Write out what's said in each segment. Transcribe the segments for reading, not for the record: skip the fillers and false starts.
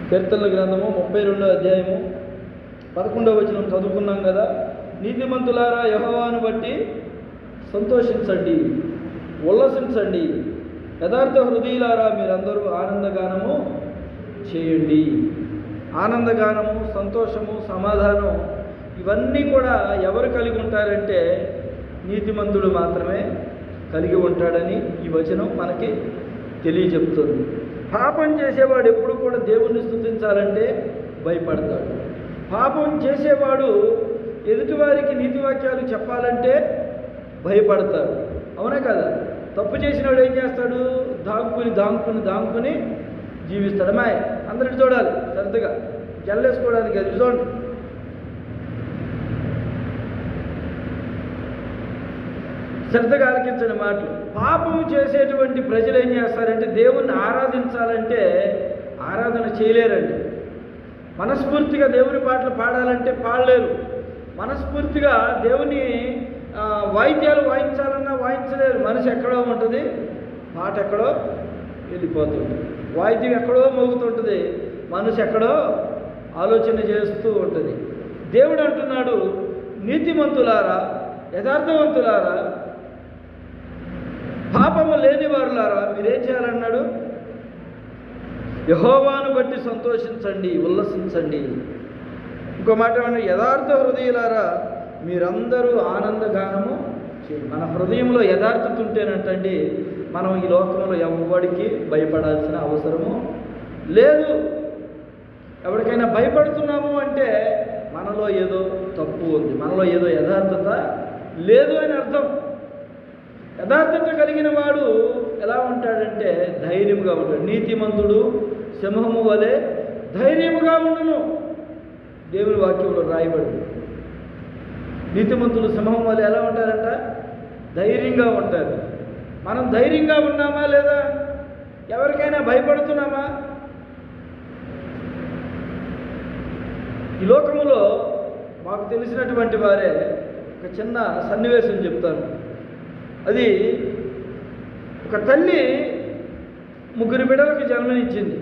కీర్తనల గ్రంథము 32వ అధ్యాయము 11వ వచనం చదువుకున్నాం కదా. నీతిమంతులారా యెహోవాను బట్టి సంతోషించండి, ఉల్లసించండి. యథార్థ హృదయులారా మీరందరూ ఆనందగానము చేయండి. ఆనందగానము, సంతోషము, సమాధానం ఇవన్నీ కూడా ఎవరు కలిగి ఉంటారంటే నీతిమంతుడు మాత్రమే కలిగి ఉంటాడని ఈ వచనం మనకి తెలియజెప్తుంది. పాపం చేసేవాడు ఎప్పుడు కూడా దేవుణ్ణి స్తుతించాలంటే భయపడతాడు. పాపం చేసేవాడు ఎదుటివారికి నీతి వాక్యాలు చెప్పాలంటే భయపడతాడు. అవునా కదా? తప్పు చేసినవాడు ఏం చేస్తాడు? దాంకుని జీవిస్తాడు. అమ్మాయి అందరికి చూడాలి, శ్రద్ధగా జల్లేసుకోవడానికి అది చూడండి. శ్రద్ధగా ఆలకించండి మాటలు. పాపము చేసేటువంటి ప్రజలు ఏం చేస్తారంటే దేవుణ్ణి ఆరాధించాలంటే ఆరాధన చేయలేరండి. మనస్ఫూర్తిగా దేవుని పాటలు పాడాలంటే పాడలేరు. మనస్ఫూర్తిగా దేవుని వాయిద్యాలు వాయించాలన్నా వాయించలేరు. మనసు ఎక్కడో ఉంటుంది, పాట ఎక్కడో వెళ్ళిపోతుంది, వాయిద్యం ఎక్కడో మోగుతుంటుంది, మనసు ఎక్కడో ఆలోచన చేస్తూ ఉంటుంది. దేవుడు అంటున్నాడు, నీతిమంతులారా, యథార్థవంతులారా, పాపము లేని వారులారా మీరేం చేయాలన్నాడు? యెహోవాను బట్టి సంతోషించండి, ఉల్లసించండి. ఇంకో మాట ఏమన్నా? యథార్థ హృదయులారా మీరందరూ ఆనందగానము చేయండి. మన హృదయంలో యథార్థత ఉంటేనంటండి మనం ఈ లోకంలో ఎవరికి భయపడాల్సిన అవసరము లేదు. ఎవరికైనా భయపడుతున్నాము అంటే మనలో ఏదో తప్పు ఉంది, మనలో ఏదో యథార్థత లేదు అని అర్థం. యథార్థత కలిగిన వాడు ఎలా ఉంటాడంటే ధైర్యముగా ఉంటాడు. నీతిమంతుడు సింహము వలె ధైర్యముగా ఉండును, దేవుని వాక్యంలో రాయబడింది. నీతిమంతులు సింహం వలె ఎలా ఉంటారంట? ధైర్యంగా ఉంటారు. మనం ధైర్యంగా ఉన్నామా లేదా? ఎవరికైనా భయపడుతున్నామా? ఈ లోకములో మాకు తెలిసినటువంటి వారే ఒక చిన్న సన్నివేశం చెప్తాను. అది ఒక తల్లి 3 బిడ్డలకు జన్మనిచ్చింది.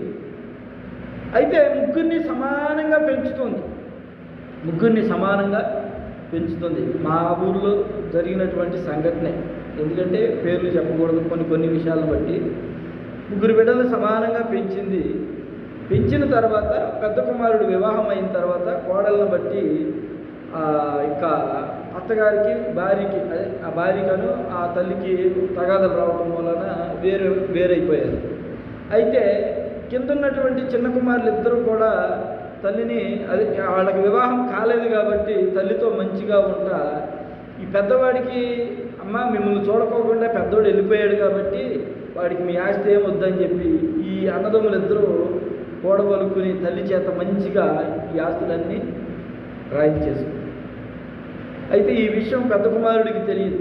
అయితే ముగ్గురిని సమానంగా పెంచుతుంది. మా ఊళ్ళో జరిగినటువంటి సంఘటనే, ఎందుకంటే పేర్లు చెప్పకూడదు కొన్ని విషయాలను బట్టి. 3 బిడ్డలు సమానంగా పెంచిన తర్వాత పెద్ద కుమారుడు వివాహం అయిన తర్వాత కోడలను బట్టి ఇంకా అత్తగారికి భార్యకి, ఆ భార్యకను ఆ తల్లికి తగాదలు రావడం వలన వేరైపోయారు. అయితే కింద ఉన్నటువంటి చిన్న కుమారులు ఇద్దరు కూడా తల్లిని, వాళ్ళకి వివాహం కాలేదు కాబట్టి తల్లితో మంచిగా ఉంటా, ఈ పెద్దవాడికి అమ్మ మిమ్మల్ని చూడకోకుండా పెద్దోడు వెళ్ళిపోయాడు కాబట్టి వాడికి మీ ఆస్తి ఏమొద్దని చెప్పి ఈ అన్నదమ్ములు ఇద్దరూ కూడబలుకుని తల్లి చేత మంచిగా ఈ ఆస్తులన్నీ రాయించేసుకుంది. అయితే ఈ విషయం పెద్ద కుమారుడికి తెలియదు.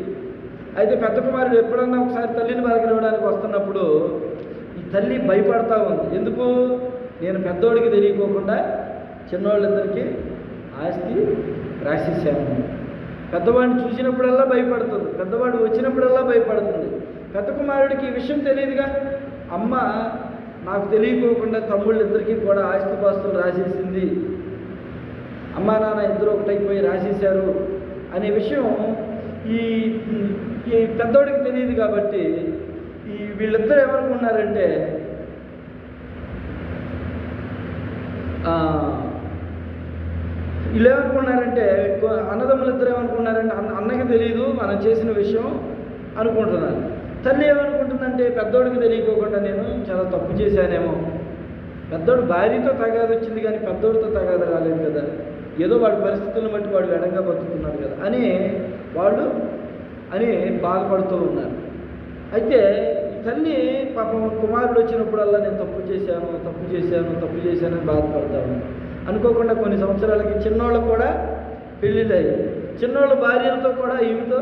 అయితే పెద్ద కుమారుడు ఎప్పుడన్నా ఒకసారి తల్లిని పలకనివ్వడానికి వస్తున్నప్పుడు ఈ తల్లి భయపడతా ఉంది. ఎందుకు? నేను పెద్దోడికి తెలియకోకుండా చిన్నవాళ్ళిద్దరికి ఆస్తి రాసేసాను. పెద్దవాడిని చూసినప్పుడల్లా భయపడుతుంది, పెద్దవాడు వచ్చినప్పుడల్లా భయపడుతుంది. పెద్ద కుమారుడికి ఈ విషయం తెలియదుగా. అమ్మ నాకు తెలియకోకుండా తమ్ముళ్ళిద్దరికీ కూడా ఆస్తిపాస్తులు రాసేసింది, అమ్మా నాన్న ఇద్దరు ఒకటైపోయి రాసేశారు అనే విషయం ఈ పెద్దోడికి తెలియదు. కాబట్టి వీళ్ళిద్దరు ఏమనుకున్నారంటే అన్నదమ్ములిద్దరు ఏమనుకున్నారంటే అన్నకి తెలియదు మనం చేసిన విషయం అనుకుంటున్నారు. తల్లి ఏమనుకుంటుందంటే పెద్దోడికి తెలియకోకుండా నేను చాలా తప్పు చేశానేమో, పెద్దోడు భార్యతో తగాదు వచ్చింది కానీ పెద్దోడితో తగాదు రాలేదు కదా, ఏదో వాడి పరిస్థితులను బట్టి వాడు ఎడంగా బతుకుతున్నాడు కదా అని వాళ్ళు బాధపడుతూ ఉన్నారు. అయితే ఈ తల్లి పాపం కుమారుడు వచ్చినప్పుడల్లా నేను తప్పు చేశాను అని బాధపడతాను. అనుకోకుండా కొన్ని సంవత్సరాలకి చిన్నోళ్ళు కూడా పెళ్ళిళ్ళు అయ్యాయి. చిన్నోళ్ళ భార్యలతో కూడా ఈమెతో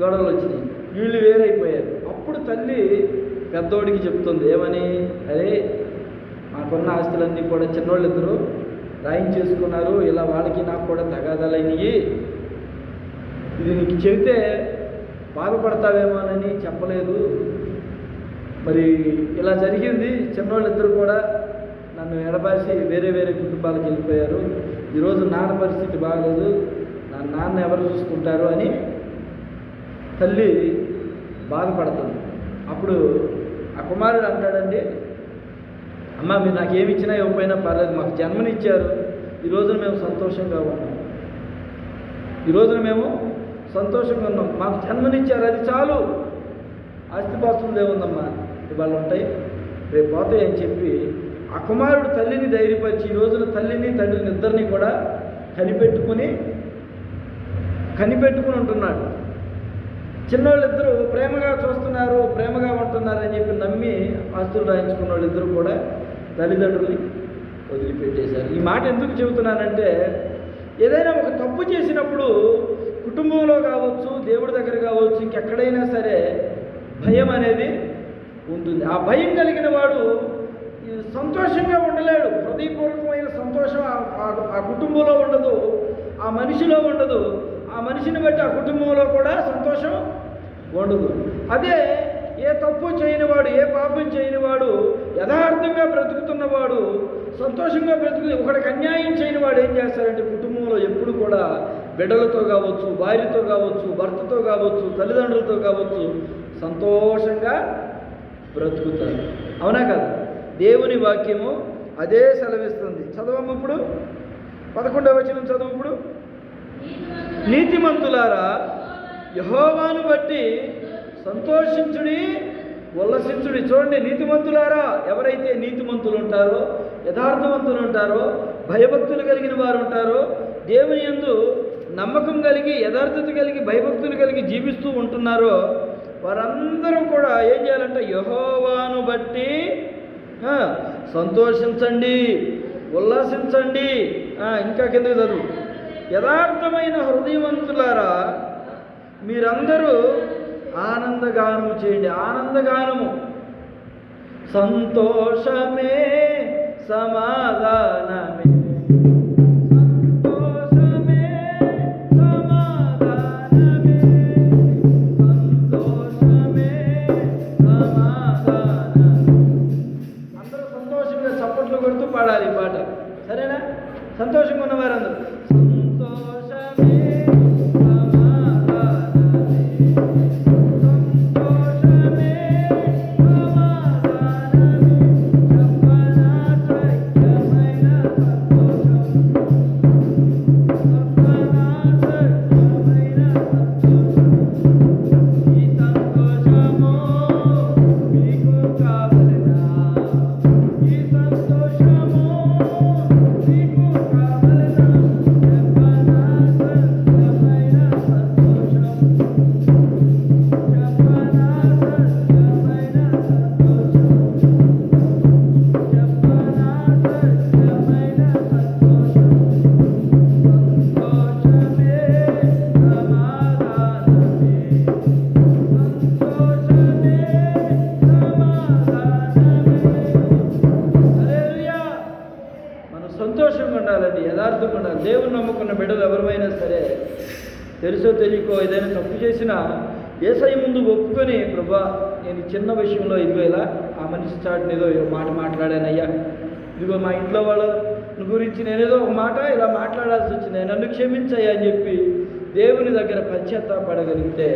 గొడవలు వచ్చినాయి, వీళ్ళు వేరైపోయారు. అప్పుడు తల్లి పెద్దోడికి చెప్తుంది ఏమని? అరే మాకున్న ఆస్తులన్నీ కూడా చిన్నోళ్ళు ఇద్దరు రాయించేసుకున్నారు, ఇలా వాళ్ళకి నాకు కూడా తగాదాలైనవి, ఇది నీకు చెబితే బాధపడతావేమోనని చెప్పలేదు, మరి ఇలా జరిగింది, చిన్నోళ్ళిద్దరు కూడా నన్ను ఎడబాసి వేరే వేరే కుటుంబాలకు వెళ్ళిపోయారు, ఈరోజు నాన్న పరిస్థితి బాగలేదు, నా నాన్న ఎవరు చూసుకుంటారు అని తల్లి బాధపడుతుంది. అప్పుడు ఆ కుమారుడు అంటాడండి, అమ్మ మీరు నాకేమి ఇచ్చినా ఇవ్వకపోయినా పర్లేదు, మాకు జన్మనిచ్చారు, ఈ రోజున మేము సంతోషంగా ఉన్నాం, ఈ రోజున మేము సంతోషంగా ఉన్నాం, మాకు జన్మనిచ్చారు, అది చాలు, ఆస్తిపాస్తులు ఏముందమ్మా ఇవాళ ఉంటాయి రేపు పోతాయి అని చెప్పి ఆ కుమారుడు తల్లిని ధైర్యపరిచి ఈ రోజున తల్లిని తండ్రిని ఇద్దరిని కూడా కనిపెట్టుకుని ఉంటున్నాడు. చిన్నోళ్ళిద్దరూ ప్రేమగా చూస్తున్నారు, ప్రేమగా ఉంటున్నారు అని చెప్పి నమ్మి ఆస్తులు రాయించుకున్న వాళ్ళిద్దరూ కూడా తల్లిదండ్రుల్ని వదిలిపెట్టేశారు. ఈ మాట ఎందుకు చెబుతున్నానంటే, ఏదైనా ఒక తప్పు చేసినప్పుడు కుటుంబంలో కావచ్చు, దేవుడి దగ్గర కావచ్చు, ఇంకెక్కడైనా సరే భయం అనేది ఉంటుంది. ఆ భయం కలిగిన వాడు సంతోషంగా ఉండలేడు. హృదయపూర్వకమైన సంతోషం ఆ కుటుంబంలో ఉండదు, ఆ మనిషిలో ఉండదు, ఆ మనిషిని బట్టి ఆ కుటుంబంలో కూడా సంతోషం ఉండదు. అదే ఏ తప్పు చేయనివాడు, ఏ పాపం చేయనివాడు, యథార్థంగా బ్రతుకుతున్నవాడు, సంతోషంగా ఒకడికి అన్యాయం చేయనివాడు ఏం చేస్తారంటే కుటుంబంలో ఎప్పుడు కూడా బిడ్డలతో కావచ్చు, భార్యతో కావచ్చు, భర్తతో కావచ్చు, తల్లిదండ్రులతో కావచ్చు సంతోషంగా బ్రతుకుతారు. అవునా కదా? దేవుని వాక్యము అదే సెలవిస్తుంది. చదవము ఇప్పుడు 11వ వచనం చదువు. ఇప్పుడు నీతిమంతులారా యెహోవాను బట్టి సంతోషించుడి, ఉల్లసించుడి. చూడండి, నీతిమంతులారా, ఎవరైతే నీతిమంతులు ఉంటారో, యథార్థవంతులు ఉంటారో, భయభక్తులు కలిగిన వారు ఉంటారో, దేవుని యందు నమ్మకం కలిగి, యథార్థత కలిగి, భయభక్తులు కలిగి జీవిస్తూ ఉంటున్నారో వారందరూ కూడా ఏం చేయాలంటే యెహోవాను బట్టి సంతోషించండి, ఉల్లాసించండి. ఇంకా కిందకి చదువు. యథార్థమైన హృదయవంతులారా మీరందరూ ఆనందగానము చేయండి. ఆనందగానము, సంతోషమే సమాధానమే, సంతోషమే సమాధానమే, సంతోషమే సమాధానమే. అందరూ సంతోషంగా చప్పట్లు కొడుతూ పాడాలి ఈ పాట, సరేనా? సంతోషంగా ఉన్నవారందరూ సంతోషమే యథార్థంగా ఉండాలి. దేవుని నమ్ముకున్న బిడ్డలు ఎవరైనా సరే తెలుసో తెలియకో ఏదైనా తప్పు చేసినా యేసయ్య ముందు ఒప్పుకొని, ప్రభా నేను చిన్న విషయంలో ఇదిగో ఇలా ఆ మనిషి చాటుని ఏదో మాట మాట్లాడానయ్యా, ఇదిగో మా ఇంట్లో వాళ్ళ గురించి నేనేదో ఒక మాట ఇలా మాట్లాడాల్సి వచ్చింది, నన్ను క్షమించయ్యా అని చెప్పి దేవుని దగ్గర పశ్చాత్తాపడగలిగితే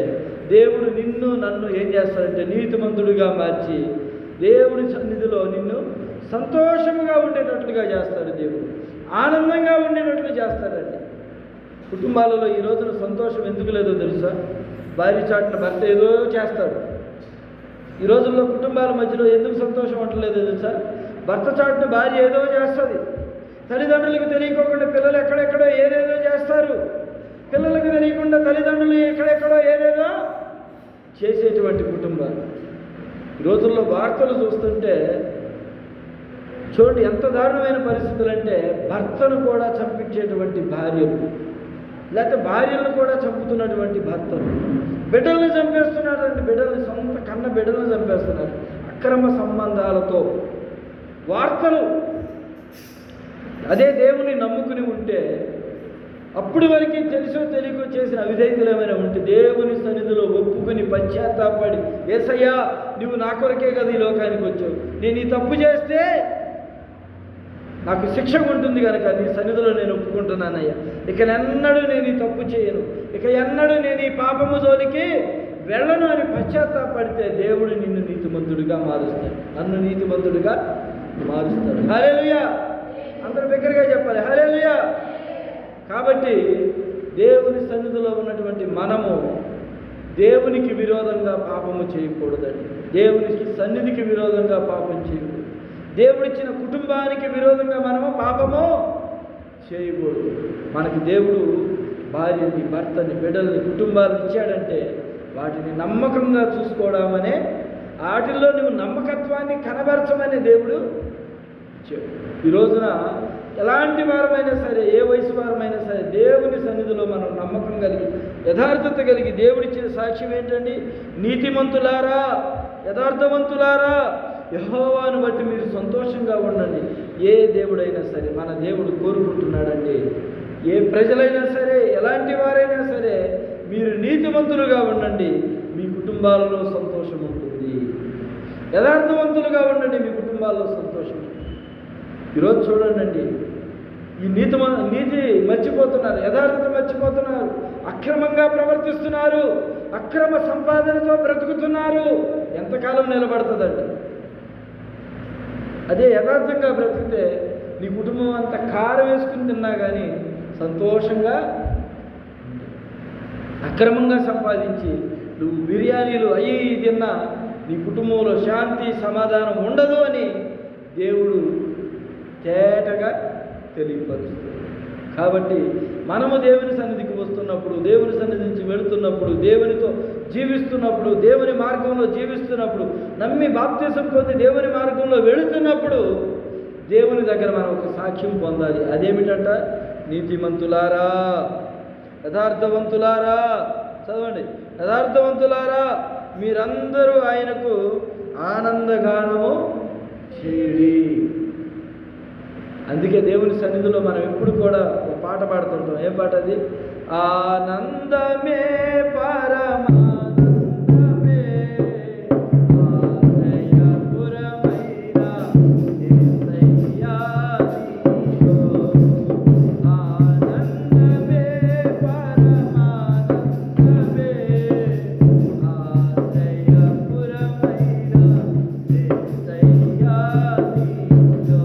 దేవుడు నిన్ను నన్ను ఏం చేస్తాడంటే నీతిమంతుడిగా మార్చి దేవుని సన్నిధిలో నిన్ను సంతోషముగా ఉండేటట్లుగా చేస్తాడు. దేవుడు ఆనందంగా ఉండేటట్లు చేస్తాడండి. కుటుంబాలలో ఈ రోజున సంతోషం ఎందుకు లేదో తెలుసా? భార్య చాటున భర్త ఏదో చేస్తాడు. ఈ రోజుల్లో కుటుంబాల మధ్యలో ఎందుకు సంతోషం ఉండలేదో తెలుసా? భర్త చాటున భార్య ఏదో చేస్తుంది, తల్లిదండ్రులకు తెలియకోకుండా పిల్లలు ఎక్కడెక్కడో ఏదేదో చేస్తారు, పిల్లలకు తెలియకుండా తల్లిదండ్రులు ఎక్కడెక్కడో ఏదేదో చేసేటువంటి కుటుంబాలు. ఈ రోజుల్లో వార్తలు చూస్తుంటే చూడండి ఎంత దారుణమైన పరిస్థితులు అంటే, భర్తను కూడా చంపించేటువంటి భార్యలు, లేకపోతే భార్యలను కూడా చంపుతున్నటువంటి భర్తలు, బిడ్డలను చంపేస్తున్నారండి, బిడ్డల్ని సొంత కన్న బిడ్డలను చంపేస్తున్నారు అక్రమ సంబంధాలతో. వార్తలు అదే దేవుని నమ్ముకుని ఉంటే, అప్పటి వరకు తెలుసో తెలియకో చేసిన అవిధేయతలు ఏమైనా ఉంటే దేవుని సన్నిధిలో ఒప్పుకొని పశ్చాత్తాపడి, యేసయ్యా నువ్వు నా కొరకే కదా ఈ లోకానికి వచ్చావు, నేను ఈ తప్పు చేస్తే నాకు శిక్ష ఉంటుంది కనుక నీ సన్నిధిలో నేను ఒప్పుకుంటున్నానయ్యా. ఇక ఎన్నడూ నేను ఈ తప్పు చేయను, ఇక ఎన్నడూ నేను ఈ పాపము జోలికి వెళ్ళను అని పశ్చాత్తాపడితే దేవుడు నిన్ను నీతిమంతుడిగా మారుస్తాడు, నన్ను నీతిమంతుడిగా మారుస్తాడు. హల్లెలూయా! అందరూ బిగ్గరగా చెప్పాలి హల్లెలూయా. కాబట్టి దేవుని సన్నిధిలో ఉన్నటువంటి మనము దేవునికి విరోధంగా పాపము చేయకూడదండి. దేవునికి సన్నిధికి విరోధంగా పాపం చేయకూడదు. దేవుడిచ్చిన కుటుంబానికి విరోధంగా మనము పాపము చేయకూడదు. మనకి దేవుడు భార్యని, భర్తని, బిడ్డల్ని, కుటుంబాలను ఇచ్చాడంటే వాటిని నమ్మకంగా చూసుకోవడం అనే, వాటిల్లో నువ్వు నమ్మకత్వాన్ని కనబరచమని దేవుడు ఇచ్చాడు. ఈ రోజున ఎలాంటి వారమైనా సరే, ఏ వయసు వారమైనా సరే, దేవుని సన్నిధిలో మనం నమ్మకం కలిగి, యథార్థత కలిగి, దేవుడిచ్చిన సాక్ష్యం ఏంటండి? నీతిమంతులారా, యథార్థవంతులారా, యెహోవాను బట్టి మీరు సంతోషంగా ఉండండి. ఏ దేవుడైనా సరే, మన దేవుడు కోరుకుంటున్నాడండి. ఏ ప్రజలైనా సరే, ఎలాంటి వారైనా సరే, మీరు నీతిమంతులుగా ఉండండి, మీ కుటుంబాలలో సంతోషం ఉంటుంది. యథార్థవంతులుగా ఉండండి, మీ కుటుంబాల్లో సంతోషం ఉంటుంది. ఈరోజు చూడండి, ఈ నీతి మర్చిపోతున్నారు, యథార్థత మర్చిపోతున్నారు, అక్రమంగా ప్రవర్తిస్తున్నారు, అక్రమ సంపాదనతో బ్రతుకుతున్నారు. ఎంతకాలం నిలబడుతుందండి? అదే యథార్థంగా బ్రతికితే నీ కుటుంబం అంతా కారం వేసుకుని తిన్నా కానీ సంతోషంగా. అక్రమంగా సంపాదించి నువ్వు బిర్యానీలు అయ్యి తిన్నా నీ కుటుంబంలో శాంతి సమాధానం ఉండదు అని దేవుడు తేటగా తెలియపరుస్తుంది. కాబట్టి మనము దేవుని సన్నిధికి వస్తున్నప్పుడు, దేవుని సన్నిధి నుంచి వెళుతున్నప్పుడు, దేవునితో జీవిస్తున్నప్పుడు, దేవుని మార్గంలో జీవిస్తున్నప్పుడు, నమ్మి బాప్తిసం పొంది దేవుని మార్గంలో వెళుతున్నప్పుడు దేవుని దగ్గర మనం ఒక సాక్ష్యం పొందాలి. అదేమిటంట? నీతిమంతులారా, యథార్థవంతులారా, చదవండి, యథార్థవంతులారా, మీరందరూ ఆయనకు ఆనందగానము చేయుడి. అందుకే దేవుని సన్నిధిలో మనం ఎప్పుడు కూడా ఒక పాట పాడుతుంటాం. ఏం పాట అది? ఆనందమే పరమానందమే ఆశ్రయపురమైన యేసయ్యా నీలో. ఆనందమే పరమానందమే ఆశ్రయపురమైన యేసయ్యా నీలో.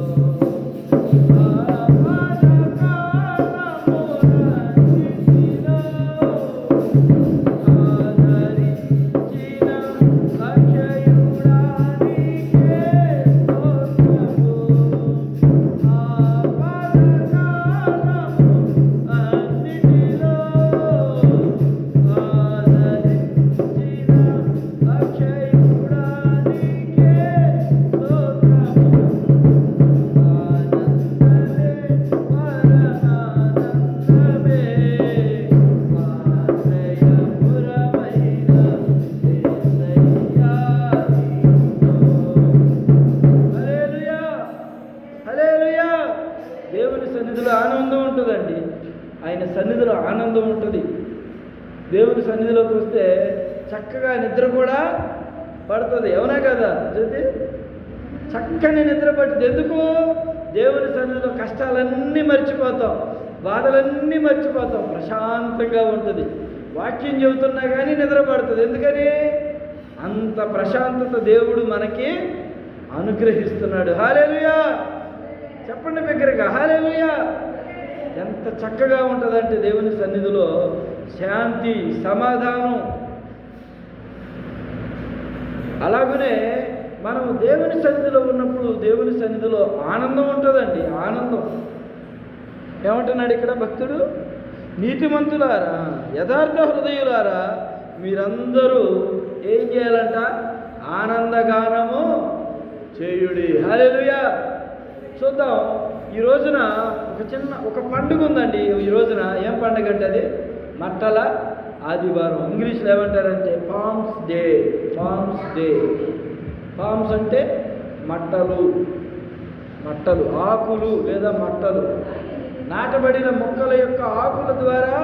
దేవుని సన్నిధిలో ఆనందం ఉంటుందండి. ఆయన సన్నిధిలో ఆనందం ఉంటుంది. దేవుని సన్నిధిలోకి వస్తే చక్కగా నిద్ర కూడా పడుతుంది. అవునా కదా? జ్యోతి, చక్కని నిద్ర పడుతుంది. ఎందుకు? దేవుని సన్నిధిలో కష్టాలన్నీ మర్చిపోతాం, బాధలన్నీ మర్చిపోతాం, ప్రశాంతంగా ఉంటుంది. వాక్యం చెబుతున్నా కానీ నిద్ర పడుతుంది. ఎందుకని? అంత ప్రశాంతత దేవుడు మనకి అనుగ్రహిస్తున్నాడు. హల్లెలూయా! చెప్పండి బిగ్గరగా హల్లెలూయా! ఎంత చక్కగా ఉంటుందంటే దేవుని సన్నిధిలో శాంతి, సమాధానం. అలాగనే మనం దేవుని సన్నిధిలో ఉన్నప్పుడు దేవుని సన్నిధిలో ఆనందం ఉంటుందండి. ఆనందం. ఏమంటున్నాడు ఇక్కడ భక్తుడు? నీతిమంతులారా, యథార్థ హృదయులారా, మీరందరూ ఏం చేయాలంట? ఆనందగానము చేయుడి. హల్లెలూయా! చూద్దాం. ఈ రోజున ఒక పండుగ ఉందండి. ఈ రోజున ఏం పండుగ అంటే అది మట్టల ఆదివారం. ఇంగ్లీష్లో ఏమంటారంటే palms day. Palms day. Palms అంటే మట్టలు, ఆకులు లేదా మట్టలు, నాటబడిన మొక్కల యొక్క ఆకుల ద్వారా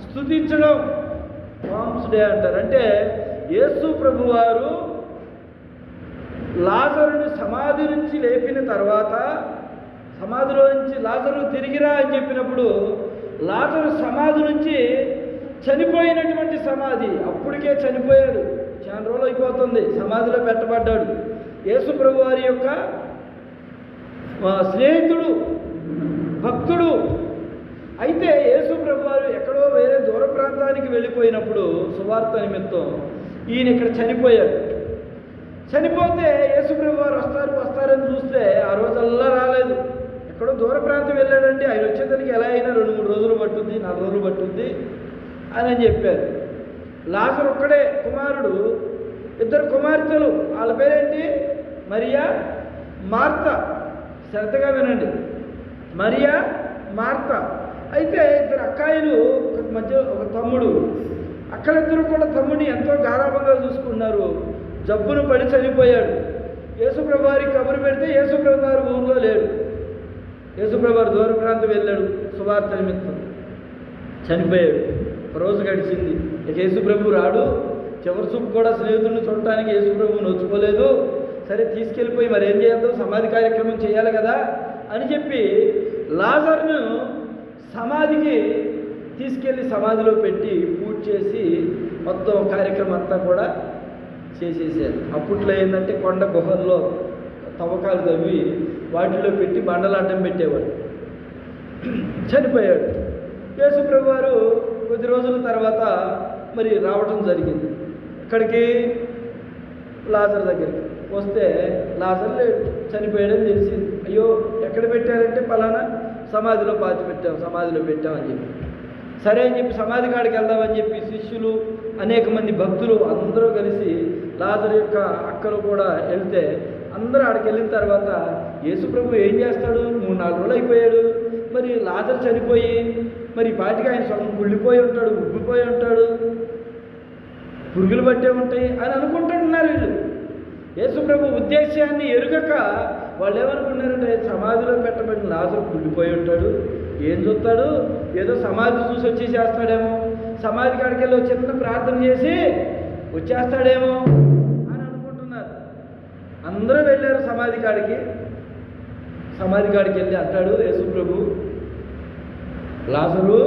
స్తుతించడం పామ్స్ డే అంటారు. అంటే యేసు ప్రభువారు లాజరుని సమాధి నుంచి లేపిన తర్వాత సమాధిలో నుంచి లాజరు తిరిగిరా అని చెప్పినప్పుడు లాజరు సమాధి నుంచి చనిపోయినటువంటి సమాధి, అప్పటికే చనిపోయాడు, చాలా రోజులు అయిపోతుంది, సమాధిలో పెట్టబడ్డాడు. యేసు ప్రభు వారి యొక్క స్నేహితుడు, భక్తుడు. అయితే యేసు ప్రభు వారు ఎక్కడో వేరే దూర ప్రాంతానికి వెళ్ళిపోయినప్పుడు సువార్త నిమిత్తం ఈయన ఇక్కడ చనిపోయాడు. చనిపోతే యేసు ప్రభు వారు వస్తారని చూస్తే ఆ రోజల్లా రాలేదు, ఎక్కడో దూర ప్రాంతం వెళ్ళాడండి. ఆయన వచ్చేదానికి ఎలా అయినా 2-3 రోజులు పట్టుద్ది, 4 రోజులు పట్టుద్ది అని చెప్పారు. లాజరు ఒక్కడే కుమారుడు, 2 కుమార్తెలు, వాళ్ళ పేరేంటి? మరియా, మార్తా. శ్రద్ధగా వినండి, మరియా, మార్తా. అయితే 2 అక్కాయిలు, మధ్య ఒక తమ్ముడు. అక్కలిద్దరూ కూడా తమ్ముడిని ఎంతో గారాబంగా చూసుకున్నారు. జబ్బును పడి చనిపోయాడు. యేసుప్రభు వారికి కబురు పెడితే యేసుప్రభు వారు ఊళ్ళో లేడు. యేసుప్రభు వారు దూర ప్రాంతం వెళ్ళాడు సువార్త నిమిత్తం, చనిపోయాడు. ఒక రోజు గడిచింది, ఇక యేసుప్రభు రాడు. చివరి చూపు కూడా స్నేహితుడిని చూడటానికి యేసుప్రభు నొచ్చుకోలేదు. సరే తీసుకెళ్ళిపోయి మరి ఏం చేద్దాం, సమాధి కార్యక్రమం చేయాలి కదా అని చెప్పి లాజరును సమాధికి తీసుకెళ్ళి సమాధిలో పెట్టి పూజ చేసి మొత్తం కార్యక్రమం అంతా కూడా చేసేసారు. అప్పట్లో ఏంటంటే కొండ గుహల్లో తవ్వకాలు తవ్వి వాటిలో పెట్టి బండలు అడ్డం పెట్టేవాడు. చనిపోయాడు. యేసుప్రభు వారు కొద్ది రోజుల తర్వాత మరి రావడం జరిగింది. ఇక్కడికి లాజరు దగ్గరికి వస్తే లాజరు లేడు, చనిపోయాడని తెలిసింది. అయ్యో ఎక్కడ పెట్టారంటే పలానా సమాధిలో సమాధిలో పెట్టామని చెప్పి, సరే అని చెప్పి సమాధి కాడికి వెళ్దామని చెప్పి శిష్యులు, అనేక మంది భక్తులు అందరూ కలిసి లాజరు యొక్క అక్కలు కూడా వెళ్తే అందరూ ఆడికి వెళ్ళిన తర్వాత యేసుప్రభు ఏం చేస్తాడు, 3-4 రోజులు అయిపోయాడు, మరి లాజరు చనిపోయి మరి పాటికి ఆయన సొంతం కుళ్ళిపోయి ఉంటాడు, ఉబ్బిపోయి ఉంటాడు, పురుగులు పట్టే ఉంటాయి అని అనుకుంటున్నారు వీళ్ళు. యేసుప్రభు ఉద్దేశాన్ని ఎరుగక వాళ్ళు ఏమనుకున్నారంటే సమాధిలో పెట్టబడిన లాజరు కుళ్ళిపోయి ఉంటాడు, ఏం చూస్తాడు, ఏదో సమాధి చూసి వచ్చేసేస్తాడేమో, సమాధి కాడికి వెళ్ళి చిన్న ప్రార్థన చేసి వచ్చేస్తాడేమో అని అనుకుంటున్నారు. అందరూ వెళ్ళారు సమాధి కాడికి. సమాధి కాడికి వెళ్ళి అంటాడు యేసుప్రభు, లాజరు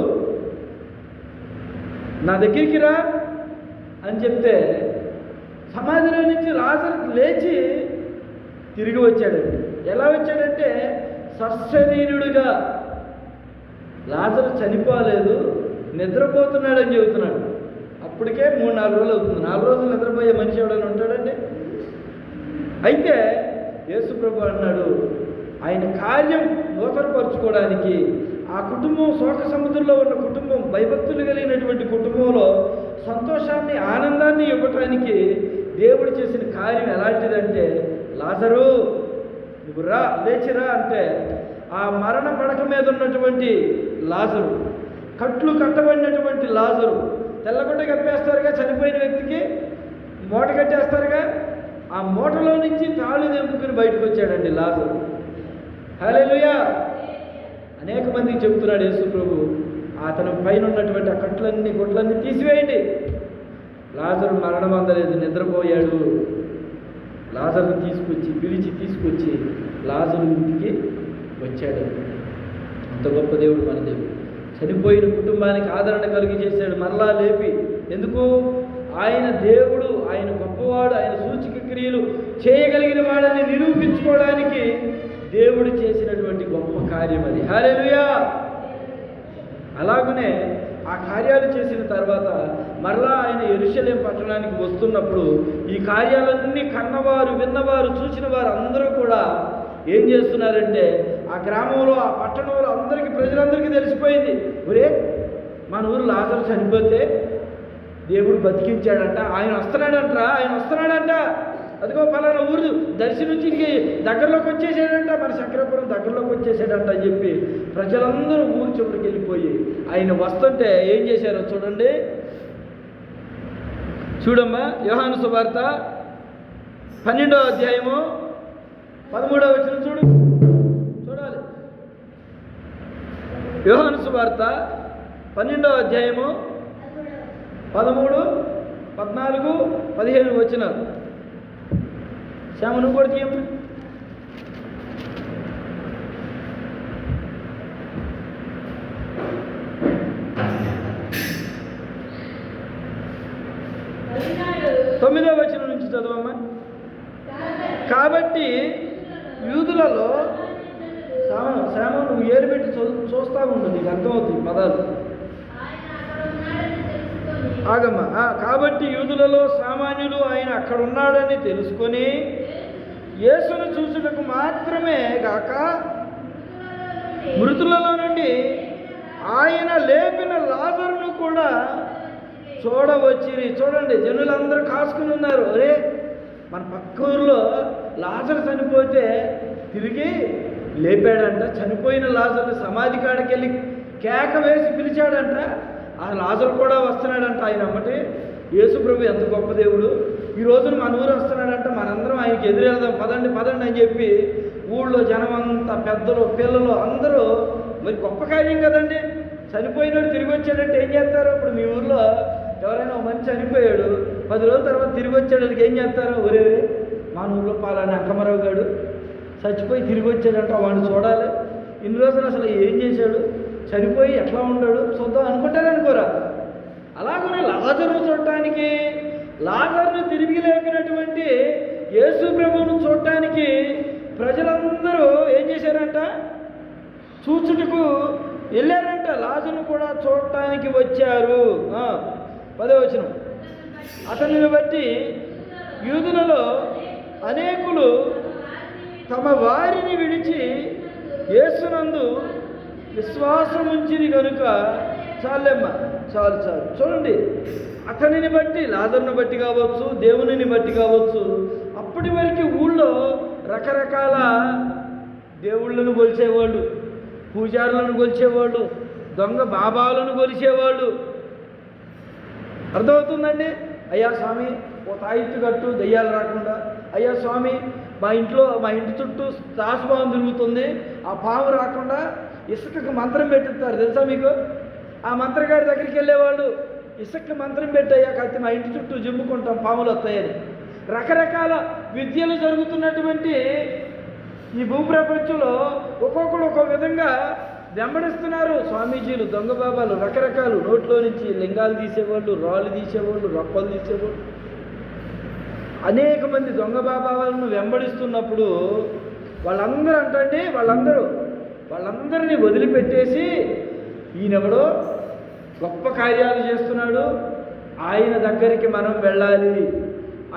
నా దగ్గరికి రా అని చెప్తే సమాధిలో నుంచి లాజరు లేచి తిరిగి వచ్చాడండి. ఎలా వచ్చాడంటే సశరీరుడుగా. లాజరు చనిపోలేదు, నిద్రపోతున్నాడని చెబుతున్నాడు. అప్పటికే 3-4 రోజులు అవుతుంది. 4 రోజులు నిద్రపోయే మనిషి ఎవడైనా ఉంటాడండి? అయితే యేసుప్రభు అన్నాడు, ఆయన కార్యం నూతనపరుచుకోవడానికి ఆ కుటుంబం, శోక సముద్రంలో ఉన్న కుటుంబం, భయభక్తులు కలిగినటువంటి కుటుంబంలో సంతోషాన్ని, ఆనందాన్ని ఇవ్వటానికి దేవుడు చేసిన కార్యం ఎలాంటిదంటే, లాజరు నువ్వు రా, లేచిరా అంటే ఆ మరణ పడక మీద ఉన్నటువంటి లాజరు, కట్లు కట్టబడినటువంటి లాజరు, తెల్లగుడ్డ కప్పేస్తారుగా చనిపోయిన వ్యక్తికి, మూట కట్టేస్తారుగా, ఆ మూటలో నుంచి తాళ్ళు తెంపుకుని బయటకు వచ్చాడండి లాజరు. హల్లెలూయా. అనేక మందికి చెబుతున్నాడు యేసుప్రభు, అతని పైన ఉన్నటువంటి ఆ గుడ్లన్నీ తీసివేయండి. లాజరు మరణం అందలేదు, నిద్రపోయాడు. లాజరుని తీసుకొచ్చి లాజరు ఇంటికి వచ్చాడు. అంత గొప్ప దేవుడు మన దేవుడు. చనిపోయిన కుటుంబానికి ఆదరణ కలిగి చేశాడు, మరలా లేపి. ఎందుకు? ఆయన దేవుడు, ఆయన గొప్పవాడు, ఆయన సూచక క్రియలు చేయగలిగిన వాడని నిరూపించుకోవడానికి దేవుడు చేసినటువంటి గొప్ప కార్యం అది. హల్లెలూయా. అలాగనే ఆ కార్యాలు చేసిన తర్వాత మరలా ఆయన యెరూషలేము పట్టణానికి వస్తున్నప్పుడు ఈ కార్యాలన్నీ కన్నవారు, విన్నవారు, చూసిన వారు అందరూ కూడా ఏం చేస్తున్నారంటే, ఆ గ్రామంలో, ఆ పట్టణంలో ప్రజలందరికీ తెలిసిపోయింది, ఒరే మన ఊరు లాజరు చనిపోతే దేవుడు బతికించాడంట, ఆయన వస్తున్నాడంట, అదిగో పలానా ఊరు దర్శించి దగ్గరలోకి వచ్చేసాడంట, మన శంకరాపురం దగ్గరలోకి వచ్చేసాడంట అని చెప్పి ప్రజలందరూ ఊరు చివరికి వెళ్ళిపోయి ఆయన వస్తుంటే ఏం చేశారో చూడండి. చూడమ్మా, యోహాను సువార్త 12వ అధ్యాయము 13వ వచనం చూడాలి. యోహాను సువార్త 12వ అధ్యాయము 13, 14, 15 వచనాలు. శ్యామ నువ్వు కూడా తీయమ్మా. చదవమ్మా. కాబట్టి యూదులలో శ్రమ నువ్వు ఏరు పెట్టి చూస్తా ఉండు, నీకు అర్థమవుతుంది పదాలు. ఆగమ్మా. కాబట్టి యూదులలో సామాన్యులు ఆయన అక్కడ ఉన్నాడని తెలుసుకొని యేసును చూసుటకు మాత్రమే గాక మృతులలో నుండి ఆయన లేపిన లాజరును కూడా చూడవచ్చిరి. చూడండి, జనులందరూ కాసుకుని ఉన్నారు. అరే, మన పక్క ఊరిలో లాజరు చనిపోతే తిరిగి లేపాడంట. చనిపోయిన లాజరు సమాధి కాడికి వెళ్ళి కేక వేసి పిలిచాడంట. ఆ లాజరు కూడా వస్తున్నాడంట. ఆయన అమ్మటి యేసు ప్రభు ఎంత గొప్ప దేవుడు. ఈ రోజున మన ఊరు వస్తున్నాడంట. మనందరం ఆయనకి ఎదురెళ్దాం, పదండి పదండి అని చెప్పి ఊళ్ళో జనం అంతా, పెద్దలు పిల్లలు అందరూ, మరి గొప్ప కార్యం కదండి. చనిపోయినాడు తిరిగి వచ్చాడంటే ఏం చేస్తారు? ఇప్పుడు మీ ఊర్లో ఎవరైనా ఒక మంచి చనిపోయాడు, 10 రోజుల తర్వాత తిరిగి వచ్చాడానికి ఏం చేస్తారు? ఒరే, మన ఊళ్ళో పాలని అంకమరావు గారు చచ్చిపోయి తిరిగి వచ్చాడంట, వాడిని చూడాలి. ఇన్ని రోజులు అసలు ఏం చేశాడు, చనిపోయి ఎట్లా ఉన్నాడు చూద్దాం అనుకుంటారనుకోరా. అలాగనే లాజరును చూడటానికి, లాజరును తిరిగి లేపినటువంటి యేసు ప్రభువును చూడటానికి ప్రజలందరూ ఏం చేశారంట? చూచుటకు వెళ్ళారంట. లాజరును కూడా చూడటానికి వచ్చారు. 10వ వచనం. అతనిని బట్టి యూదులలో అనేకులు తమ వారిని విడిచి యేసునందు విశ్వాసముంచిరి కనుక, చాలేమ్మా, చాలు చాలు. చూడండి, అతనిని బట్టి, లాజరుని బట్టి కావచ్చు, దేవునిని బట్టి కావచ్చు, అప్పటి వరకు ఊళ్ళో రకరకాల దేవుళ్ళను కొలిచేవాళ్ళు, పూజారులను కొలిచేవాళ్ళు, దొంగ బాబాలను కొలిచేవాళ్ళు. అర్థమవుతుందండి? అయ్యా స్వామి ఓ తాయిత్తు కట్టు దెయ్యాలు రాకుండా. అయ్యా స్వామి మా ఇంటి చుట్టూ తాసుపాము తిరుగుతుంది, ఆ పాము రాకుండా ఇసుకకు మంత్రం పెట్టిస్తారు తెలుసా మీకు? ఆ మంత్రగాడి దగ్గరికి వెళ్ళేవాళ్ళు, ఇసుక మంత్రం పెట్టయ్యాక అయితే మా ఇంటి చుట్టూ జిమ్ముకుంటాం పాములు వస్తాయని. రకరకాల విద్యలు జరుగుతున్నటువంటి ఈ భూప్రపంచంలో ఒక్కొక్కడు ఒక్కో విధంగా వెంబడిస్తున్నారు. స్వామీజీలు, దొంగ బాబాలు, రకరకాలు, నోట్లో నుంచి లింగాలు తీసేవాళ్ళు, రాళ్ళు తీసేవాళ్ళు, రప్పలు తీసేవాళ్ళు, అనేక మంది దొంగ బాబాలను వెంబడిస్తున్నప్పుడు వాళ్ళందరూ అంటండి, వాళ్ళందరినీ వదిలిపెట్టేసి ఈయనెవడో గొప్ప కార్యాలు చేస్తున్నాడు, ఆయన దగ్గరికి మనం వెళ్ళాలి,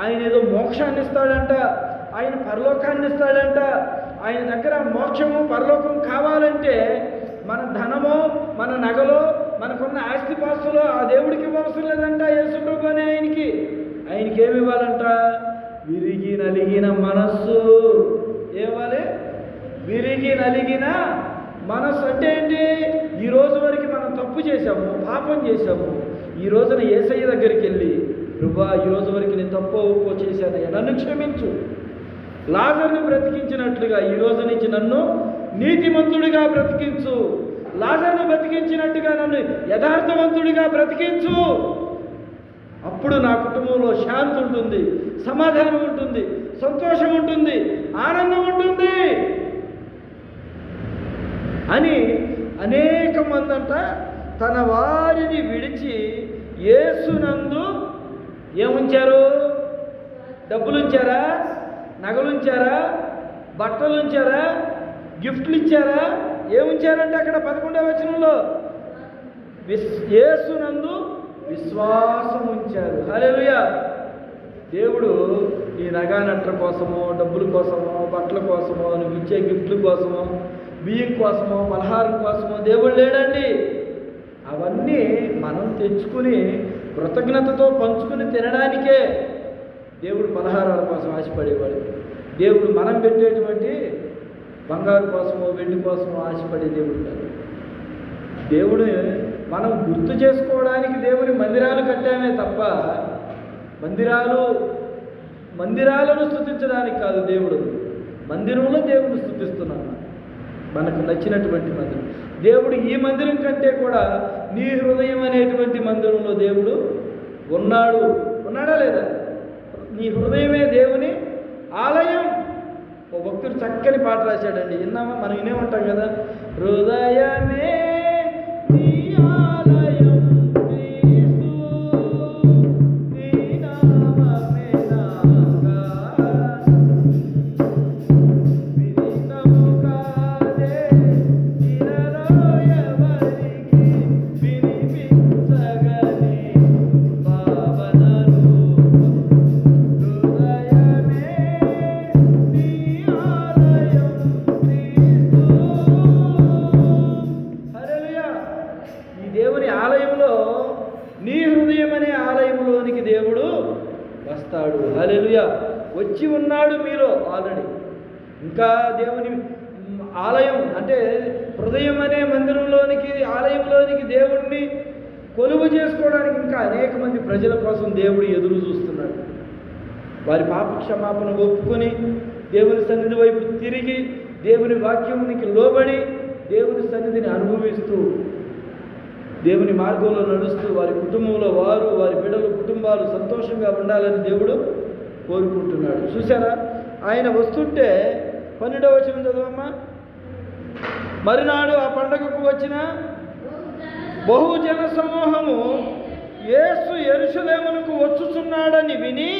ఆయన ఏదో మోక్షాన్ని ఇస్తాడంట, ఆయన పరలోకాన్ని ఇస్తాడంట, ఆయన దగ్గర మోక్షము పరలోకం కావాలంటే మన ధనమో మన నగలో మనకున్న ఆస్తిపాస్తులో ఆ దేవుడికి అవసరం లేదంట. యేసు ప్రభు అనే ఆయనకి ఏమి ఇవ్వాలంట? విరిగి నలిగిన మనస్సు. ఏవాలి? విరిగి నలిగిన మనస్సు అంటే ఏంటి? ఈ రోజు వరకు మనం తప్పు చేశాము, పాపం చేశాము. ఈ రోజున యేసయ్య దగ్గరికి వెళ్ళి, ప్రభువా ఈ రోజు వరకు నేను తప్పో ఒప్పో చేశానయ్యా, నన్ను క్షమించు. లాజరును బ్రతికించినట్లుగా ఈ రోజు నుంచి నన్ను నీతిమంతుడిగా బ్రతికించు. లాజరును బ్రతికించినట్టుగా నన్ను యథార్థవంతుడిగా బ్రతికించు. అప్పుడు నా కుటుంబంలో శాంతి ఉంటుంది, సమాధానం ఉంటుంది, సంతోషం ఉంటుంది, ఆనందం ఉంటుంది అని అనేక మంది అంట తన వారిని విడిచి యేసునందు ఏముంచారు? డబ్బులుంచారా? నగలుంచారా? బట్టలుంచారా? గిఫ్ట్లు ఇచ్చారా? ఏముంచారంటే అక్కడ 11వ వచనంలో యేసునందు విశ్వాసం ఉంచారు. హల్లెలూయా. దేవుడు ఈ నగానట్ల కోసమో, డబ్బుల కోసమో, బట్టల కోసమో, నువ్వు ఇచ్చే గిఫ్ట్ల కోసమో, బియ్యం కోసమో, పలహారం కోసమో దేవుడు లేడండి. అవన్నీ మనం తెచ్చుకుని కృతజ్ఞతతో పంచుకుని తినడానికే దేవుడు పలహారాల కోసం ఆశపడేవాడు. దేవుడు మనం పెట్టేటువంటి బంగారు కోసమో, వెండి కోసమో ఆశపడే దేవుడు కాదు. దేవుడు మనం గుర్తు చేసుకోవడానికి దేవుని మందిరాలు కట్టామే తప్ప మందిరాలను స్తుతించడానికి కాదు. దేవుడు మందిరంలో దేవుడు స్తుతిస్తున్నాడు, మనకు నచ్చినటువంటి మందిరం. దేవుడు ఈ మందిరం కంటే కూడా నీ హృదయం అనేటువంటి మందిరంలో దేవుడు ఉన్నాడా లేదా? నీ హృదయమే దేవుని ఆలయం. ఓ భక్తుడు చక్కని పాట రాశాడండి, విన్నామా? మనం వినే ఉంటాం కదా, హృదయమే నీ ఆలయం క్రీస్తు, నీ నామమే నా వచ్చి ఉన్నాడు మీలో ఆల్రెడీ. ఇంకా దేవుని ఆలయం అంటే హృదయం అనే మందిరంలోనికి, ఆలయంలోనికి దేవుణ్ణి కొలువు చేసుకోవడానికి ఇంకా అనేక మంది ప్రజల కోసం దేవుడు ఎదురు చూస్తున్నాడు. వారి పాప క్షమాపణ ఒప్పుకొని దేవుని సన్నిధి వైపు తిరిగి దేవుని వాక్యానికి లోబడి దేవుని సన్నిధిని అనుభవిస్తూ దేవుని మార్గంలో నడుస్తూ వారి కుటుంబంలో వారు, వారి బిడ్డలు, కుటుంబాలు సంతోషంగా ఉండాలని దేవుడు కోరుకుంటున్నాడు. చూసారా, ఆయన వస్తుంటే 12వ వచనం చదవమ్మా. మరునాడు ఆ పండగకు వచ్చిన బహుజన సమూహము యేసు యెరూషలేమునకు వచ్చుచున్నాడని విని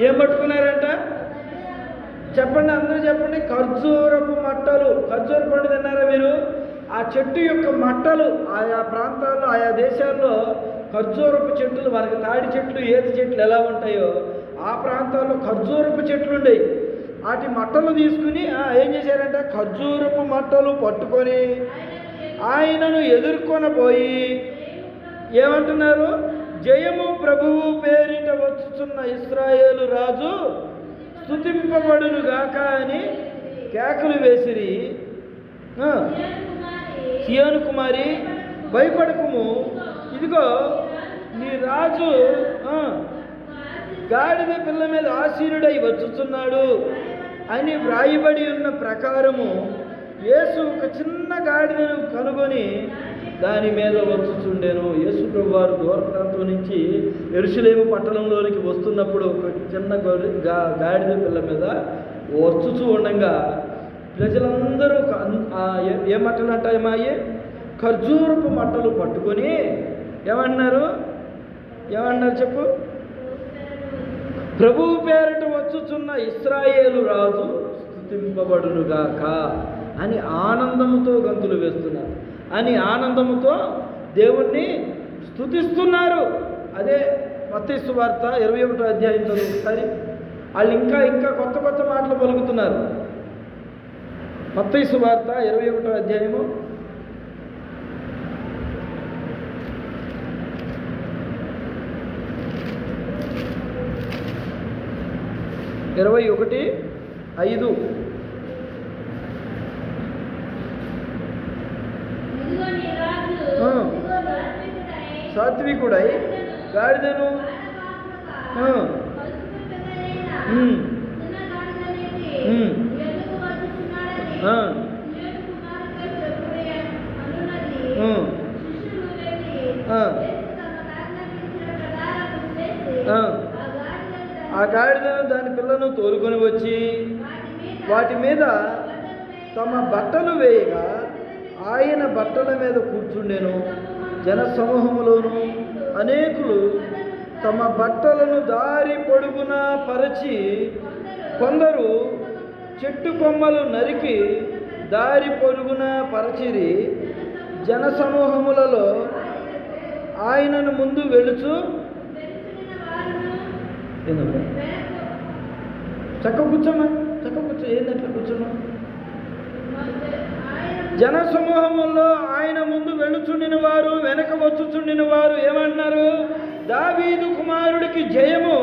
ఏం పట్టుకున్నారంట? చెప్పండి, అందరూ చెప్పండి. ఖర్జూరపు మట్టలు. ఖర్జూర పండు తిన్నారా మీరు? ఆ చెట్టు యొక్క మట్టలు ఆయా ప్రాంతాల్లో, ఆయా దేశాల్లో ఖర్జూరపు చెట్లు, మనకి తాడి చెట్లు, ఈత చెట్లు ఎలా ఉంటాయో ఆ ప్రాంతాల్లో ఖర్జూరపు చెట్లు ఉండేవి. వాటి మట్టలు తీసుకుని ఏం చేశారంటే ఖర్జూరపు మట్టలు పట్టుకొని ఆయనను ఎదుర్కొనబోయి ఏమంటున్నారు? జయము ప్రభువు పేరిట వచ్చుచున్న ఇశ్రాయేలు రాజు స్తుతింపబడును గాక అని కేకలు వేసిరి. సియోను కుమారి భయపడకుము, ఇదిగో నీ రాజు గాడిద పిల్ల మీద ఆసీనుడై వచ్చుచున్నాడు అని వ్రాయబడి ఉన్న ప్రకారము యేసు ఒక చిన్న గాడిదను కనుగొని దాని మీద వచ్చుచుండెను. యేసు ప్రభువారు దూర ప్రాంతం నుంచి యెరూషలేము పట్టణంలోనికి వస్తున్నప్పుడు ఒక చిన్న గాడిద పిల్ల మీద వచ్చుచూ ఉండగా ప్రజలందరూ ఏ మట్టలు అంటాయమాయే? ఖర్జూరపు మట్టలు పట్టుకొని ఏమన్నారు చెప్పు? ప్రభువు పేరిట వచ్చుచున్న ఇశ్రాయేలు రాజు స్తుతింపబడునుగాక అని ఆనందముతో గంతులు వేస్తున్నారు, అని ఆనందముతో దేవుణ్ణి స్తుతిస్తున్నారు. అదే మత్తయి సువార్త 21వ అధ్యాయం చదువు ఒకసారి. వాళ్ళు ఇంకా కొత్త మాటలు పలుకుతున్నారు. మత్తయి సువార్త 21వ అధ్యాయము 21:5. సాత్వికుడై గాడిదను ఆ గాడిదను దాని పిల్లను తోలుకొని వచ్చి వాటి మీద తమ బట్టలు వేయగా ఆయన బట్టల మీద కూర్చుండెను. జన సమూహములోను అనేకులు తమ బట్టలను దారి పొడుగున పరచి, కొందరు చెట్టు కొమ్మలు నరికి దారి పొడుగున పరచిరి. జన సమూహములలో ఆయనను ముందు వెళుచు చక్క కూర్చోమ్మా, చక్క కూర్చో. ఏంటట్లా కూర్చున్నాం? జన సమూహముల్లో ఆయన ముందు వెళుచుండిన వారు, వెనక వచ్చుచుండిన వారు ఏమంటున్నారు? దావీదు కుమారుడికి జయము,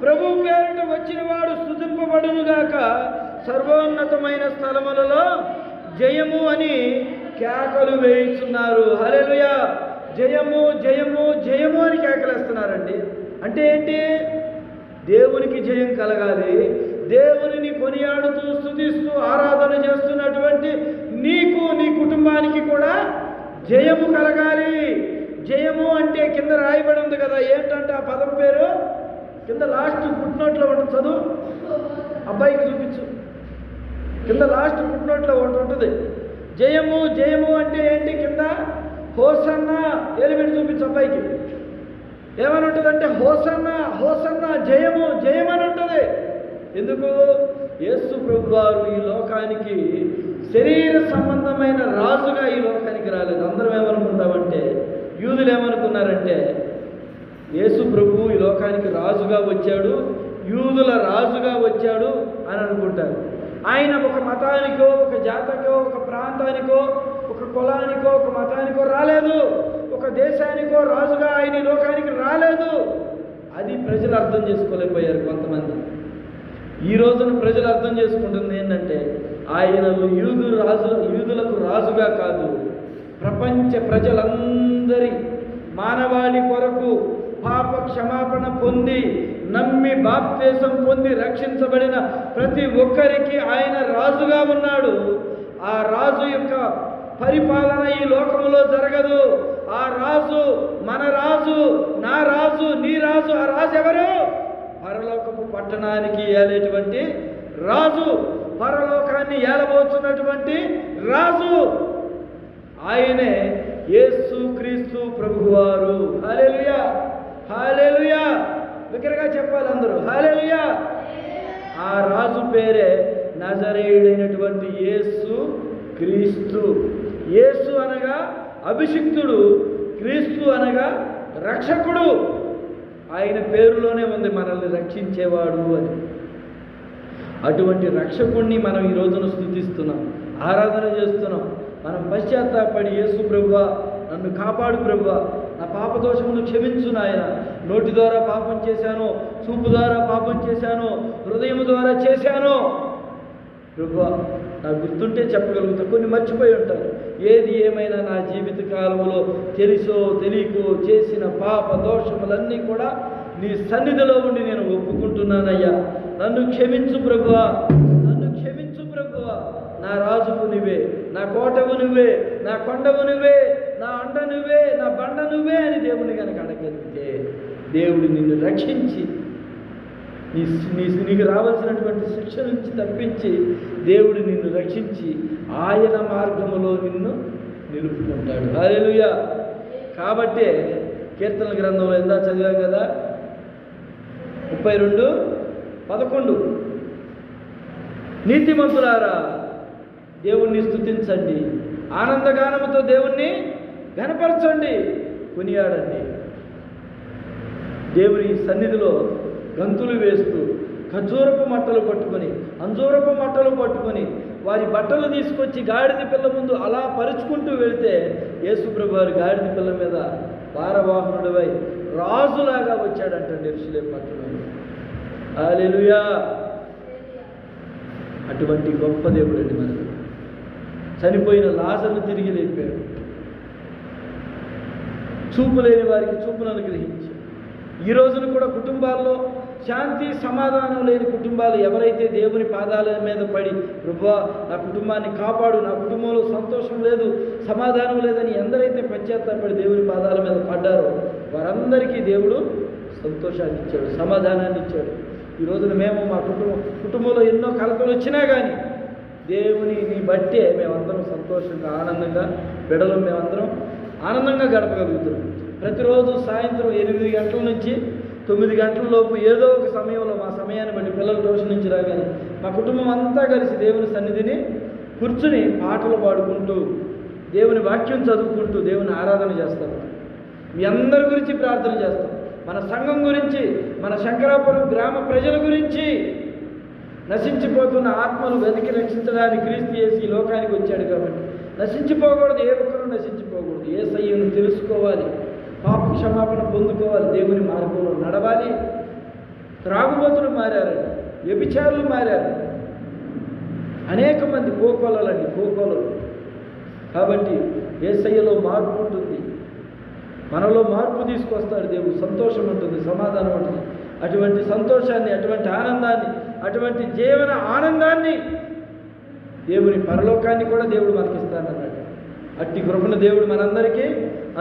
ప్రభు పేరిట వచ్చిన వాడు స్తుతింపబడునుగాక, సర్వోన్నతమైన స్థలములలో జయము అని కేకలు వేయిస్తున్నారు. హల్లెలూయా! జయము జయము జయము అని కేకలేస్తున్నారండి. అంటే ఏంటి? దేవునికి జయం కలగాలి. దేవునిని కొనియాడుతూ స్తుతిస్తూ ఆరాధన చేస్తున్నటువంటి నీకు, నీ కుటుంబానికి కూడా జయము కలగాలి. జయము అంటే కింద రాయబడి ఉంది కదా, ఏంటంటే ఆ పదం పేరు కింద లాస్ట్ ఫుట్నోట్లో ఉంటుంది. చదువు, అబ్బాయికి చూపించు. కింద లాస్ట్ ఫుట్నోట్లో ఒకటి ఉంటుంది. జయము జయము అంటే ఏంటి? కింద హోసన్న ఏలిమిడి చూపించు అబ్బాయికి. ఏమని ఉంటుందంటే హోసన్న హోసన్న, జయము జయమని ఉంటుంది. ఎందుకు? యేసు ప్రభువారు ఈ లోకానికి శరీర సంబంధమైన రాజుగా ఈ లోకానికి రాలేదు. అందరం ఏమనుకుంటామంటే, యూదులు ఏమనుకున్నారంటే యేసు ప్రభు ఈ లోకానికి రాజుగా వచ్చాడు, యూదుల రాజుగా వచ్చాడు అని అనుకుంటారు. ఆయన ఒక మతానికో, ఒక జాతకో, ఒక ప్రాంతానికో, ఒక కులానికో, ఒక మతానికో రాలేదు. ఒక దేశానికో రాజుగా ఆయన ఈ లోకానికి రాలేదు. అది ప్రజలు అర్థం చేసుకోలేకపోయారు కొంతమంది. ఈ రోజున ప్రజలు అర్థం చేసుకుంటుంది ఏంటంటే ఆయన యూదులకు రాజుగా కాదు, ప్రపంచ ప్రజలందరి మానవాళి కొరకు పాప క్షమాపణ పొంది నమ్మి బాప్తీసం పొంది రక్షించబడిన ప్రతి ఒక్కరికి ఆయన రాజుగా ఉన్నాడు. ఆ రాజు యొక్క పరిపాలన ఈ లోకములో జరగదు. ఆ రాజు మన రాజు, నా రాజు, నీ రాజు. ఆ రాజు ఎవరు? పరలోకపు పట్టణానికి ఏలేటువంటి రాజు, పరలోకాన్ని ఏలబోతున్నటువంటి రాజు ఆయనే యేసు క్రీస్తు ప్రభువారు. హల్లెలూయా, హల్లెలూయా. దగ్గరగా చెప్పాలి అందరూ, హల్లెలూయా. ఆ రాజు పేరే నజరేయుడైనటువంటి యేసు క్రీస్తు. యేసు అనగా అభిషిక్తుడు, క్రీస్తు అనగా రక్షకుడు. ఆయన పేరులోనే ఉంది మనల్ని రక్షించేవాడు అని. అటువంటి రక్షకుణ్ణి మనం ఈ రోజున స్తుతిస్తున్నాం, ఆరాధన చేస్తున్నాం. మనం పశ్చాత్తాపడి, యేసు ప్రభువా నన్ను కాపాడు ప్రభువా, నా పాపదోషమును క్షమించు నాయన. నోటి ద్వారా పాపం చేశాను, చూపు ద్వారా పాపం చేశాను, హృదయం ద్వారా చేశాను ప్రభువా, నాకు గుర్తుంటే చెప్పగలుగుతా, కొన్ని మర్చిపోయి ఉంటారు. ఏది ఏమైనా నా జీవిత కాలంలో తెలుసో తెలియకో చేసిన పాప దోషములన్నీ కూడా నీ సన్నిధిలో ఉండి నేను ఒప్పుకుంటున్నానయ్యా. నన్ను క్షమించు ప్రభువా, నన్ను క్షమించు ప్రభువా. నా రాజువు నువ్వే, నా కోటవు నువ్వే, నా కొండవు నువ్వే, నా అండ నువ్వే, నా బండ నువ్వే అని దేవుని కనుక అడగలిగితే దేవుడు నిన్ను రక్షించి నీకు రావాల్సినటువంటి శిక్ష నుంచి తప్పించి దేవుడు నిన్ను రక్షించి ఆయన మార్గములో నిన్ను నిలుపుకుంటాడు. హల్లెలూయా. కాబట్టే కీర్తనల గ్రంథంలో ఎంత చదివాం కదా, 32:11 నీతిమంతులారా దేవుణ్ణి స్తుతించండి, ఆనందగానముతో దేవుణ్ణి ఘనపరచండి, కొనియాడండి. దేవుని సన్నిధిలో గంతులు వేస్తూ ఖర్జూరపు మట్టలు పట్టుకొని, అంజూరపు మట్టలు పట్టుకొని వారి బట్టలు తీసుకొచ్చి గాడిద పిల్ల ముందు అలా పరుచుకుంటూ వెళితే యేసుప్రభు వారి గాడిద పిల్ల మీద భారవాహనుడివై రాజులాగా వచ్చాడంట యెరూషలేము పట్టణంలో. హల్లెలూయా. అటువంటి గొప్ప దేవుడు అండి మనకు. చనిపోయిన లాజరును తిరిగి లేపాడు, చూపు లేని వారికి చూపును అనుగ్రహించాడు. ఈ రోజున కూడా కుటుంబాల్లో శాంతి సమాధానం లేని కుటుంబాలు ఎవరైతే దేవుని పాదాల మీద పడి ప్రభువా నా కుటుంబాన్ని కాపాడు, నా కుటుంబంలో సంతోషం లేదు, సమాధానం లేదని ఎందరైతే పశ్చాత్తాపడి దేవుని పాదాల మీద పడ్డారో వారందరికీ దేవుడు సంతోషాన్ని ఇచ్చాడు, సమాధానాన్ని ఇచ్చాడు. ఈ రోజున మేము మా కుటుంబంలో ఎన్నో కలతలు వచ్చినా కానీ దేవుని బట్టే మేమందరం సంతోషంగా ఆనందంగా బిడ్డలు మేమందరం ఆనందంగా గడపగలుగుతున్నాం. ప్రతిరోజు సాయంత్రం 8 గంటల నుంచి 9 గంటల లోపు ఏదో ఒక సమయంలో మా సమయాన్ని బట్టి పిల్లలు ట్యూషన్ నుంచి రాగానే మా కుటుంబం అంతా కలిసి దేవుని సన్నిధిని కూర్చుని పాటలు పాడుకుంటూ దేవుని వాక్యం చదువుకుంటూ దేవుని ఆరాధన చేస్తాం. మీ అందరి గురించి ప్రార్థన చేస్తాం, మన సంఘం గురించి, మన శంకరాపురం గ్రామ ప్రజల గురించి. నశించిపోతున్న ఆత్మలు వెతికి రక్షించడానికి క్రీస్తు యేసు ఈ లోకానికి వచ్చాడు కాబట్టి నశించిపోకూడదు, ఏ ఒక్కరూ నశించిపోకూడదు. యేసయ్యను తెలుసుకోవాలి, పాప క్షమాపణ పొందుకోవాలి, దేవుని మార్గంలో నడవాలి. త్రాగుబోతులు మారారండి, వ్యభిచారులు మారారు, అనేక మంది కోకోలలు. కాబట్టి యేసయ్యలో మార్పు ఉంటుంది, మనలో మార్పు తీసుకొస్తాడు దేవుడు. సంతోషం ఉంటుంది, సమాధానం ఉంటుంది. అటువంటి సంతోషాన్ని, అటువంటి ఆనందాన్ని, అటువంటి జీవన ఆనందాన్ని, దేవుని పరలోకాన్ని కూడా దేవుడు మనకిస్తానన్నాడు. అట్టి కృపను దేవుడు మనందరికీ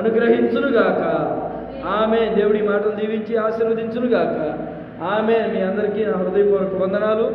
అనుగ్రహించునుగాక. ఆమె దేవుడి మాటలు దీవించి ఆశీర్వదించునుగాక. ఆమె. మీ అందరికీ నా హృదయపూర్వక వందనాలు.